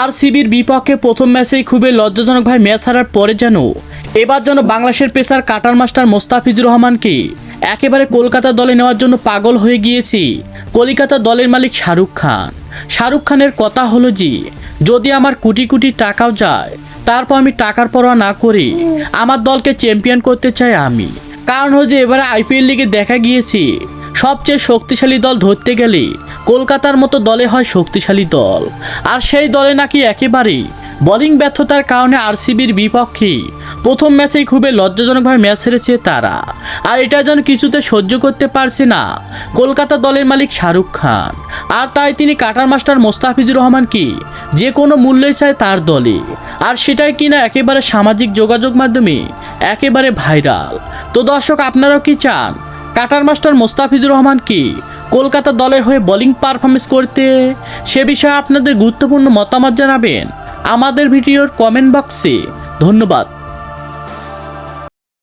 আরসিবির বিপক্ষে প্রথম ম্যাচেই খুবই লজ্জাজনকভাবে ম্যাচ হারার পরে এবার যেন বাংলাদেশের পেসার কাটার মাস্টার মোস্তাফিজুর রহমানকে একেবারে কলকাতা দলে নেওয়ার জন্য পাগল হয়ে গিয়েছি কলকাতা দলের মালিক শাহরুখ খান। শাহরুখ খানের কথা হলো যে যদি আমার কোটি কোটি টাকাও যায় তারপর আমি টাকার পরোয়া না করে আমার দলকে চ্যাম্পিয়ন করতে চাই আমি। কারণ হচ্ছে এবারে আইপিএল লিগে দেখা গিয়েছে সবচেয়ে শক্তিশালী দল ধরতে গেলে কলকাতার মতো দলে হয় শক্তিশালী দল, আর সেই দলে নাকি একেবারে বোলিং ব্যর্থতার কারণে আরসিবির বিপক্ষে প্রথম ম্যাচেই খুবই লজ্জাজনকভাবে ম্যাচ হেরেছে তারা। আর এটা যেন কিছুতে সহ্য করতে পারছে না কলকাতা দলের মালিক শাহরুখ খান, আর তাই তিনি কাটার মাস্টার মোস্তাফিজুর রহমানকে যে কোনো মূল্যে চায় তার দলে, আর সেটাই কিনা একেবারে সামাজিক যোগাযোগ মাধ্যমে একেবারে ভাইরাল। তো দর্শক, আপনারাও কি চান কাটার মাস্টার মোস্তাফিজুর রহমানকে কলকাতা দলের হয়ে বোলিং পারফরমেন্স করতে? সে বিষয়ে আপনাদের গুরুত্বপূর্ণ মতামত জানাবেন আমাদের ভিডিওর কমেন্ট বক্সে। ধন্যবাদ।